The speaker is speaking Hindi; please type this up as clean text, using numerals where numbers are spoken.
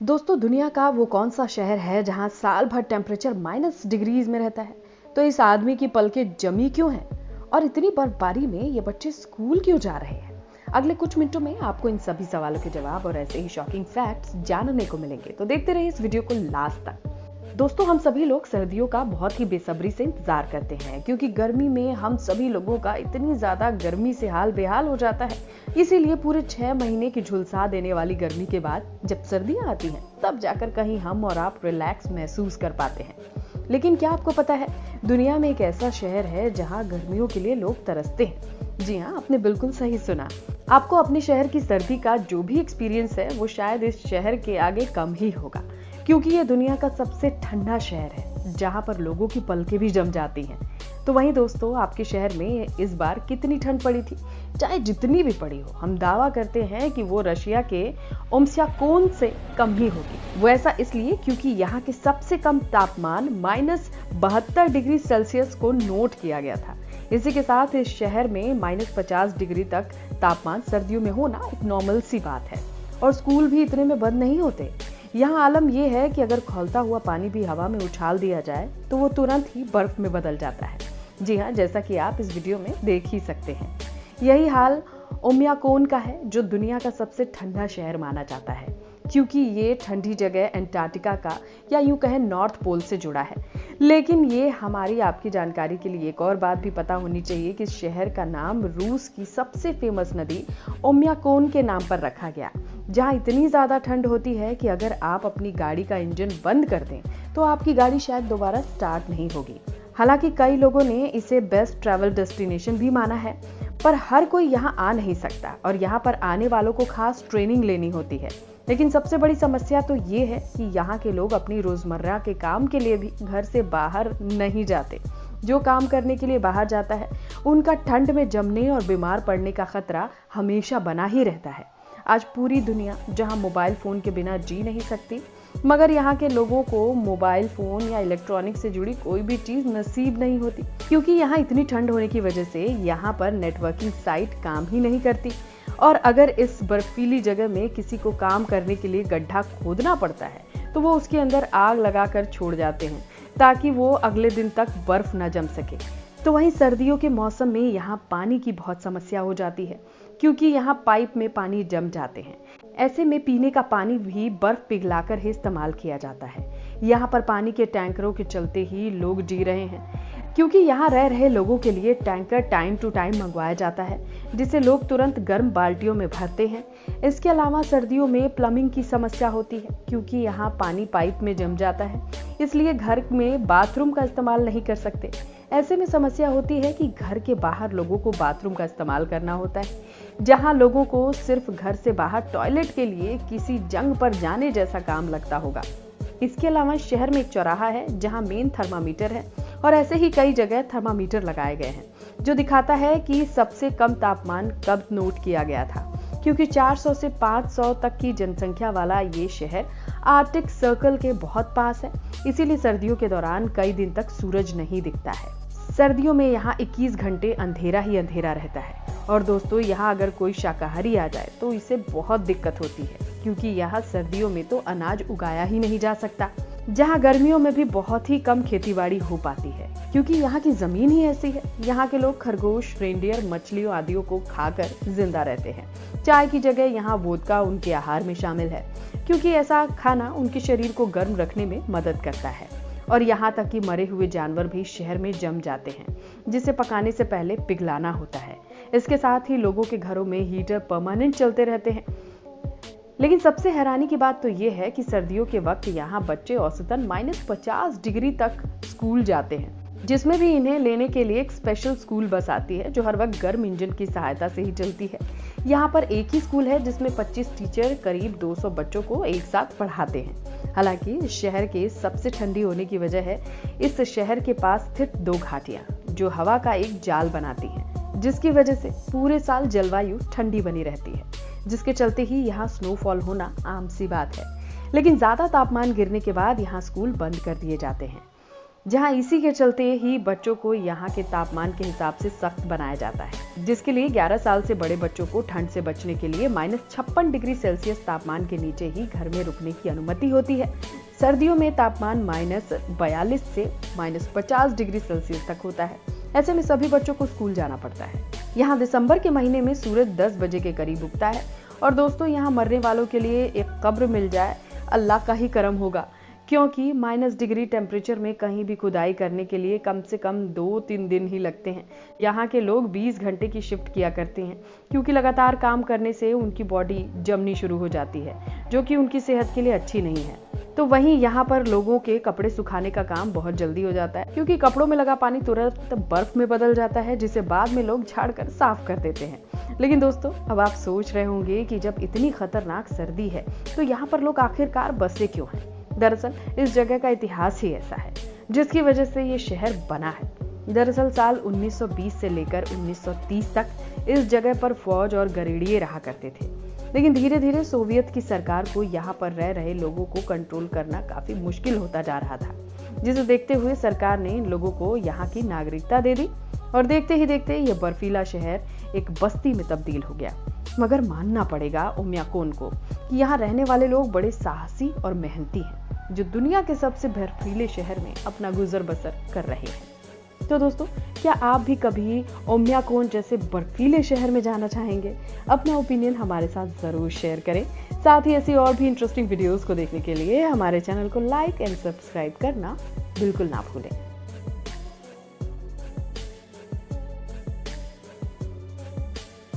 दोस्तों, दुनिया का वो कौन सा शहर है जहां साल भर टेम्परेचर -डिग्रीज में रहता है? तो इस आदमी की पलकें जमी क्यों हैं और इतनी बर्फबारी में ये बच्चे स्कूल क्यों जा रहे हैं? अगले कुछ मिनटों में आपको इन सभी सवालों के जवाब और ऐसे ही शॉकिंग फैक्ट्स जानने को मिलेंगे, तो देखते रहिए इस वीडियो को लास्ट तक। दोस्तों, हम सभी लोग सर्दियों का बहुत ही बेसब्री से इंतजार करते हैं, क्योंकि गर्मी में हम सभी लोगों का इतनी ज्यादा गर्मी से हाल बेहाल हो जाता है। इसीलिए पूरे 6 महीने की झुलसा देने वाली गर्मी के बाद जब सर्दियां आती हैं, तब जाकर कहीं हम और आप रिलैक्स महसूस कर पाते हैं। लेकिन क्या आपको पता है, दुनिया में एक ऐसा शहर है जहां गर्मियों के लिए लोग तरसते हैं। जी हाँ, आपने बिल्कुल सही सुना। आपको अपने शहर की सर्दी का जो भी एक्सपीरियंस है, वो शायद इस शहर के आगे कम ही होगा, क्योंकि ये दुनिया का सबसे ठंडा शहर है जहां पर लोगों की पलकें भी जम जाती हैं। तो वहीं दोस्तों, आपके शहर में इस बार कितनी ठंड पड़ी थी? चाहे जितनी भी पड़ी हो, हम दावा करते हैं कि वो रशिया के ओम्स्याकोन से कम ही होगी। वो ऐसा इसलिए क्योंकि यहाँ के सबसे कम तापमान -72 डिग्री सेल्सियस को नोट किया गया था। इसी के साथ इस शहर में -50 डिग्री तक तापमान सर्दियों में होना एक नॉर्मल सी बात है। और स्कूल भी इतने में बंद नहीं होते। यहाँ आलम यह है कि अगर खौलता हुआ पानी भी हवा में उछाल दिया जाए तो वो तुरंत ही बर्फ में बदल जाता है। जी हाँ, जैसा कि आप इस वीडियो में देख ही सकते हैं। यही हाल ओम्याकोन का है, जो दुनिया का सबसे ठंडा शहर माना जाता है, क्योंकि ये ठंडी जगह एंटार्क्टिका का या यूं कहें नॉर्थ पोल से जुड़ा है। लेकिन ये हमारी आपकी जानकारी के लिए एक और बात भी पता होनी चाहिए कि इस शहर का नाम रूस की सबसे फेमस नदी ओम्याकोन के नाम पर रखा गया, जहां इतनी ज्यादा ठंड होती है कि अगर आप अपनी गाड़ी का इंजन बंद कर दें तो आपकी गाड़ी शायद दोबारा स्टार्ट नहीं होगी। हालांकि कई लोगों ने इसे बेस्ट ट्रैवल डेस्टिनेशन भी माना है, पर हर कोई यहां आ नहीं सकता और यहां पर आने वालों को खास ट्रेनिंग लेनी होती है। लेकिन सबसे बड़ी समस्या तो ये है कि यहाँ के लोग अपनी रोजमर्रा के काम के लिए भी घर से बाहर नहीं जाते। जो काम करने के लिए बाहर जाता है, उनका ठंड में जमने और बीमार पड़ने का खतरा हमेशा बना ही रहता है। आज पूरी दुनिया जहां मोबाइल फोन के बिना जी नहीं सकती, मगर यहाँ के लोगों को मोबाइल फोन या इलेक्ट्रॉनिक से जुड़ी कोई भी चीज नसीब नहीं होती, क्योंकि यहाँ इतनी ठंड होने की वजह से यहाँ पर नेटवर्किंग साइट काम ही नहीं करती। और अगर इस बर्फीली जगह में किसी को काम करने के लिए गड्ढा खोदना पड़ता है, तो वो उसके अंदर आग लगाकर छोड़ जाते हैं, ताकि वो अगले दिन तक बर्फ न जम सके। तो वहीं सर्दियों के मौसम में यहाँ पानी की बहुत समस्या हो जाती है, क्योंकि यहाँ पाइप में पानी जम जाते हैं। ऐसे में पीने का पानी भी बर्फ पिघलाकर ही इस्तेमाल किया जाता है। यहाँ पर पानी के टैंकरों के चलते ही लोग जी रहे हैं, क्योंकि यहाँ रह रहे लोगों के लिए टैंकर टाइम टू टाइम मंगवाया जाता है, जिसे लोग तुरंत गर्म बाल्टियों में भरते हैं। इसके अलावा सर्दियों में प्लम्बिंग की समस्या होती है, क्योंकि यहाँ पानी पाइप में जम जाता है, इसलिए घर में बाथरूम का इस्तेमाल नहीं कर सकते। ऐसे में समस्या होती है कि घर के बाहर लोगों को बाथरूम का इस्तेमाल करना होता है, जहां लोगों को सिर्फ घर से बाहर टॉयलेट के लिए किसी जंग पर जाने जैसा काम लगता होगा। इसके अलावा शहर में एक चौराहा है जहां मेन थर्मामीटर है, और ऐसे ही कई जगह थर्मामीटर लगाए गए हैं, जो दिखाता है कि सबसे कम तापमान कब नोट किया गया था। क्योंकि 400 से 500 तक की जनसंख्या वाला ये शहर आर्कटिक सर्कल के बहुत पास है, इसीलिए सर्दियों के दौरान कई दिन तक सूरज नहीं दिखता है। सर्दियों में यहाँ 21 घंटे अंधेरा ही अंधेरा रहता है। और दोस्तों, यहाँ अगर कोई शाकाहारी आ जाए तो इसे बहुत दिक्कत होती है, क्योंकि यहाँ सर्दियों में तो अनाज उगाया ही नहीं जा सकता, जहाँ गर्मियों में भी बहुत ही कम खेतीबाड़ी हो पाती है, क्योंकि यहाँ की जमीन ही ऐसी है। यहाँ के लोग खरगोश, रेंडियर, मछलियों आदियों को खाकर जिंदा रहते हैं। चाय की जगह यहाँ वोदका उनके आहार में शामिल है, क्योंकि ऐसा खाना उनके शरीर को गर्म रखने में मदद करता है। और यहाँ तक कि मरे हुए जानवर भी शहर में जम जाते हैं, जिसे पकाने से पहले पिघलाना होता है। इसके साथ ही लोगों के घरों में हीटर परमानेंट चलते रहते हैं। लेकिन सबसे हैरानी की बात तो ये है कि सर्दियों के वक्त यहाँ बच्चे औसतन -50 डिग्री तक स्कूल जाते हैं, जिसमें भी इन्हें लेने के लिए एक स्पेशल स्कूल बस आती है, जो हर वक्त गर्म इंजन की सहायता से ही चलती है। यहाँ पर एक ही स्कूल है जिसमें 25 टीचर करीब 200 बच्चों को एक साथ पढ़ाते हैं। हालांकि इस शहर के सबसे ठंडी होने की वजह है इस शहर के पास स्थित 2 घाटियां, जो हवा का एक जाल बनाती हैं, जिसकी वजह से पूरे साल जलवायु ठंडी बनी रहती है, जिसके चलते ही यहाँ स्नोफॉल होना आम सी बात है। लेकिन ज्यादा तापमान गिरने के बाद यहाँ स्कूल बंद कर दिए जाते हैं। जहां इसी के चलते ही बच्चों को यहाँ के तापमान के हिसाब से सख्त बनाया जाता है, जिसके लिए 11 साल से बड़े बच्चों को ठंड से बचने के लिए -56 डिग्री सेल्सियस तापमान के नीचे ही घर में रुकने की अनुमति होती है। सर्दियों में तापमान -42 से -50 डिग्री सेल्सियस तक होता है। ऐसे में सभी बच्चों को स्कूल जाना पड़ता है। यहाँ दिसंबर के महीने में सूरज 10 बजे के करीब उगता है और दोस्तों यहाँ मरने वालों के लिए एक कब्र मिल जाए अल्लाह का ही करम होगा, क्योंकि -डिग्री टेम्परेचर में कहीं भी खुदाई करने के लिए कम से कम 2-3 दिन ही लगते हैं। यहाँ के लोग 20 घंटे की शिफ्ट किया करते हैं, क्योंकि लगातार काम करने से उनकी बॉडी जमनी शुरू हो जाती है, जो कि उनकी सेहत के लिए अच्छी नहीं है। तो वहीं यहाँ पर लोगों के कपड़े सुखाने का काम बहुत जल्दी हो जाता है, क्योंकि कपड़ों में लगा पानी तुरंत बर्फ में बदल जाता है, जिसे बाद में लोग झाड़कर साफ कर देते हैं। लेकिन दोस्तों, अब आप सोच रहे होंगे कि जब इतनी खतरनाक सर्दी है तो यहाँ पर लोग आखिरकार बसे क्यों हैं? दरअसल इस जगह का इतिहास ही ऐसा है, जिसकी वजह से ये शहर बना है। दरअसल साल 1920 से लेकर 1930 तक इस जगह पर फौज और गरीडिये रहा करते थे, लेकिन धीरे धीरे सोवियत की सरकार को यहाँ पर रह रहे लोगों को कंट्रोल करना काफी मुश्किल होता जा रहा था, जिसे देखते हुए सरकार ने इन लोगों को यहाँ की नागरिकता दे दी और देखते ही देखते ये बर्फीला शहर एक बस्ती में तब्दील हो गया। मगर मानना पड़ेगा ओमियाकोन को कि यहाँ रहने वाले लोग बड़े साहसी और मेहनती हैं, जो दुनिया के सबसे बर्फीले शहर में अपना गुजर बसर कर रहे हैं। तो दोस्तों, क्या आप भी कभी ओमियाकोन जैसे बर्फीले शहर में जाना चाहेंगे? अपना ओपिनियन हमारे साथ जरूर शेयर करें। साथ ही ऐसी और भी इंटरेस्टिंग वीडियोस को देखने के लिए हमारे चैनल को लाइक एंड सब्सक्राइब करना बिल्कुल ना भूलें।